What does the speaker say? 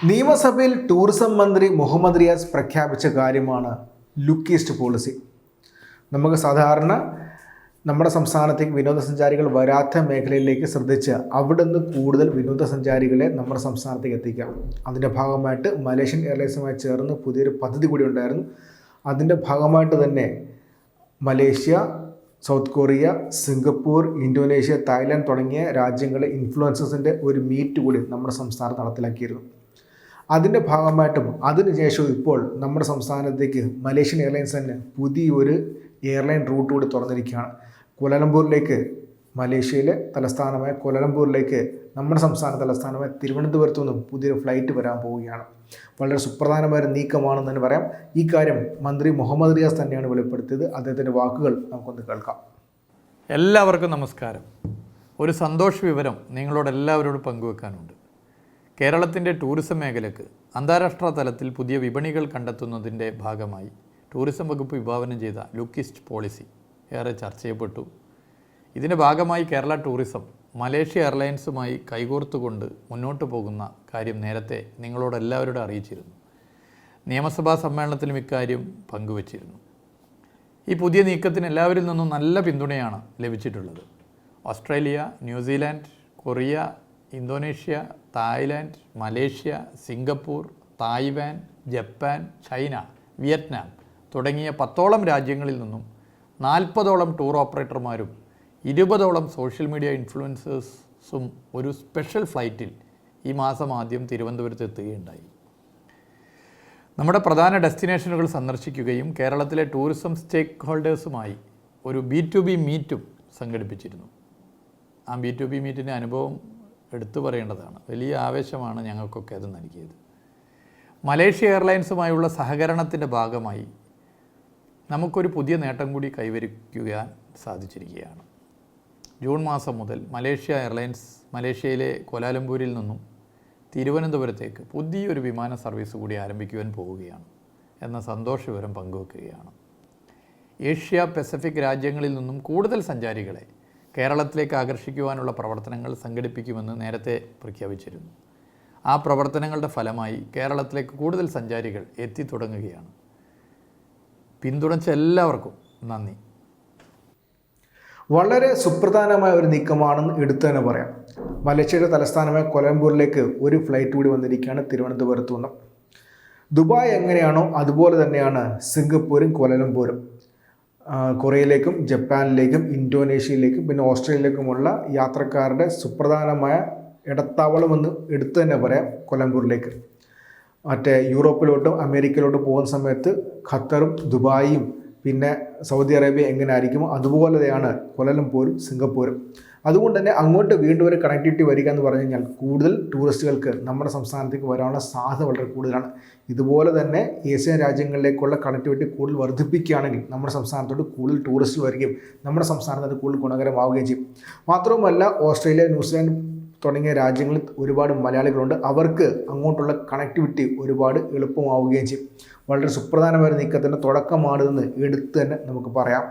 നിയമസഭയിൽ ടൂറിസം മന്ത്രി മുഹമ്മദ് റിയാസ് പ്രഖ്യാപിച്ച കാര്യമാണ് ലുക്ക് ഈസ്റ്റ് പോളിസി. നമുക്ക് സാധാരണ നമ്മുടെ സംസ്ഥാനത്തേക്ക് വിനോദസഞ്ചാരികൾ വരാത്ത മേഖലയിലേക്ക് ശ്രദ്ധിച്ച് അവിടെ നിന്ന് കൂടുതൽ വിനോദസഞ്ചാരികളെ നമ്മുടെ സംസ്ഥാനത്തേക്ക് എത്തിക്കാം. അതിൻ്റെ ഭാഗമായിട്ട് മലേഷ്യൻ എയർലൈൻസുമായി ചേർന്ന് പുതിയൊരു പദ്ധതി കൂടി ഉണ്ടായിരുന്നു. അതിൻ്റെ ഭാഗമായിട്ട് തന്നെ Malaysia, south Korea, Singapore, Indonesia, Thailand തുടങ്ങിയ രാജ്യങ്ങളെ ഇൻഫ്ലുവൻസേഴ്സിൻ്റെ ഒരു മീറ്റ് കൂടി നമ്മുടെ സംസ്ഥാനത്ത് നടപ്പിലാക്കിയിരുന്നു. അതിൻ്റെ ഭാഗമായിട്ടും അതിനുശേഷവും ഇപ്പോൾ നമ്മുടെ സംസ്ഥാനത്തേക്ക് മലേഷ്യൻ എയർലൈൻസ് തന്നെ പുതിയൊരു എയർലൈൻ റൂട്ട് കൂടി തുറന്നിരിക്കുകയാണ്. കുലാലംപൂരിലേക്ക്, മലേഷ്യയിലെ തലസ്ഥാനമായ കുലാലംപൂരിലേക്ക് നമ്മുടെ സംസ്ഥാന തലസ്ഥാനമായ തിരുവനന്തപുരത്തു നിന്നും പുതിയൊരു ഫ്ലൈറ്റ് വരാൻ പോവുകയാണ്. വളരെ സുപ്രധാനമായ നീക്കമാണെന്ന് തന്നെ പറയാം. ഈ കാര്യം മന്ത്രി മുഹമ്മദ് റിയാസ് തന്നെയാണ് വെളിപ്പെടുത്തിയത്. അദ്ദേഹത്തിൻ്റെ വാക്കുകൾ നമുക്കൊന്ന് കേൾക്കാം. എല്ലാവർക്കും നമസ്കാരം. ഒരു സന്തോഷ വിവരം നിങ്ങളോട് എല്ലാവരോടും പങ്കുവെക്കാനുണ്ട്. കേരളത്തിൻ്റെ ടൂറിസം മേഖലയ്ക്ക് അന്താരാഷ്ട്ര തലത്തിൽ പുതിയ വിപണികൾ കണ്ടെത്തുന്നതിൻ്റെ ഭാഗമായി ടൂറിസം വകുപ്പ് വിഭാവനം ചെയ്ത ലുക്ക് ഈസ്റ്റ് പോളിസി ഏറെ ചർച്ച ചെയ്യപ്പെട്ടു. ഇതിൻ്റെ ഭാഗമായി കേരള ടൂറിസം മലേഷ്യ എയർലൈൻസുമായി കൈകോർത്തുകൊണ്ട് മുന്നോട്ട് പോകുന്ന കാര്യം നേരത്തെ നിങ്ങളോടെല്ലാവരോടും അറിയിച്ചിരുന്നു. നിയമസഭാ സമ്മേളനത്തിലും ഇക്കാര്യം പങ്കുവച്ചിരുന്നു. ഈ പുതിയ നീക്കത്തിന് എല്ലാവരിൽ നിന്നും നല്ല പിന്തുണയാണ് ലഭിച്ചിട്ടുള്ളത്. Australia, New Zealand, Korea, Indonesia, Thailand, Malaysia, Singapore, Taiwan, Japan, China, Vietnam തുടങ്ങിയ 10ഓളം രാജ്യങ്ങളിൽ നിന്നും 40ഓളം ടൂർ ഓപ്പറേറ്റർമാരും 20ഓളം സോഷ്യൽ മീഡിയ ഇൻഫ്ലുവൻസേഴ്സും ഒരു സ്പെഷ്യൽ ഫ്ലൈറ്റിൽ ഈ മാസം ആദ്യം തിരുവനന്തപുരത്ത് എത്തുകയുണ്ടായി. നമ്മുടെ പ്രധാന ഡെസ്റ്റിനേഷനുകൾ സന്ദർശിക്കുകയും കേരളത്തിലെ ടൂറിസം സ്റ്റേക്ക് ഹോൾഡേഴ്സുമായി ഒരു B2B മീറ്റും സംഘടിപ്പിച്ചിരുന്നു. ആ B2B മീറ്റിൻ്റെ അനുഭവം എടുത്തു പറയേണ്ടതാണ്. വലിയ ആവേശമാണ് ഞങ്ങൾക്കൊക്കെ അത് നൽകിയത്. മലേഷ്യ എയർലൈൻസുമായുള്ള സഹകരണത്തിൻ്റെ ഭാഗമായി നമുക്കൊരു പുതിയ നേട്ടം കൂടി കൈവരിക്കാൻ സാധിച്ചിരിക്കുകയാണ്. ജൂൺ മാസം മുതൽ മലേഷ്യ എയർലൈൻസ് മലേഷ്യയിലെ കോലാലംപൂരിൽ നിന്നും തിരുവനന്തപുരത്തേക്ക് പുതിയൊരു വിമാന സർവീസ് കൂടി ആരംഭിക്കുവാൻ പോവുകയാണ് എന്ന സന്തോഷ വിവരം പങ്കുവെക്കുകയാണ്. ഏഷ്യ പസഫിക് രാജ്യങ്ങളിൽ നിന്നും കൂടുതൽ സഞ്ചാരികളെ കേരളത്തിലേക്ക് ആകർഷിക്കുവാനുള്ള പ്രവർത്തനങ്ങൾ സംഘടിപ്പിക്കുമെന്ന് നേരത്തെ പ്രഖ്യാപിച്ചിരുന്നു. ആ പ്രവർത്തനങ്ങളുടെ ഫലമായി കേരളത്തിലേക്ക് കൂടുതൽ സഞ്ചാരികൾ എത്തിത്തുടങ്ങുകയാണ്. പിന്തുണച്ച എല്ലാവർക്കും നന്ദി. വളരെ സുപ്രധാനമായ ഒരു നീക്കമാണെന്ന് എടുത്തു തന്നെ പറയാം. മലേഷ്യയുടെ തലസ്ഥാനമായ കൊലംബൂരിലേക്ക് ഒരു ഫ്ലൈറ്റ് കൂടി വന്നിരിക്കുകയാണ് തിരുവനന്തപുരത്തു നിന്നും. ദുബായ് എങ്ങനെയാണോ അതുപോലെ തന്നെയാണ് സിംഗപ്പൂരും കോലാലംപൂരും. കൊറിയയിലേക്കും ജപ്പാനിലേക്കും ഇന്തോനേഷ്യയിലേക്കും പിന്നെ ഓസ്ട്രേലിയയിലേക്കുമുള്ള യാത്രക്കാരുടെ സുപ്രധാനമായ ഇടത്താവളമെന്ന് എടുത്തു തന്നെ പറയാം കൊലംബൂരിലേക്ക്. മറ്റേ യൂറോപ്പിലോട്ടും അമേരിക്കയിലോട്ടും പോകുന്ന സമയത്ത് ഖത്തറും ദുബായും പിന്നെ സൗദി അറേബ്യ എങ്ങനെ ആയിരിക്കുമോ അതുപോലെയാണ് കോലാലംപൂരും സിംഗപ്പൂരും. അതുകൊണ്ട് തന്നെ അങ്ങോട്ട് വീണ്ടും ഒരു കണക്ടിവിറ്റി വരിക എന്ന് പറഞ്ഞു കഴിഞ്ഞാൽ കൂടുതൽ ടൂറിസ്റ്റുകൾക്ക് നമ്മുടെ സംസ്ഥാനത്തേക്ക് വരാനുള്ള സാധ്യത വളരെ കൂടുതലാണ്. ഇതുപോലെ തന്നെ ഏഷ്യൻ രാജ്യങ്ങളിലേക്കുള്ള കണക്ടിവിറ്റി കൂടുതൽ വർദ്ധിപ്പിക്കുകയാണെങ്കിൽ നമ്മുടെ സംസ്ഥാനത്തോട്ട് കൂടുതൽ ടൂറിസ്റ്റ് വരികയും നമ്മുടെ സംസ്ഥാനത്തിന് കൂടുതൽ ഗുണകരമാവുകയും ചെയ്യും. മാത്രവുമല്ല ഓസ്ട്രേലിയ, ന്യൂസിലാൻഡ് തുടങ്ങിയ രാജ്യങ്ങളിൽ ഒരുപാട് മലയാളികളുണ്ട്. അവർക്ക് അങ്ങോട്ടുള്ള കണക്ടിവിറ്റി ഒരുപാട് എളുപ്പമാവുകയും ചെയ്യും. വളരെ സുപ്രധാനമായ നീക്കത്തിൻ്റെ തുടക്കമാണിതെന്ന് എടുത്ത് തന്നെ നമുക്ക് പറയാം.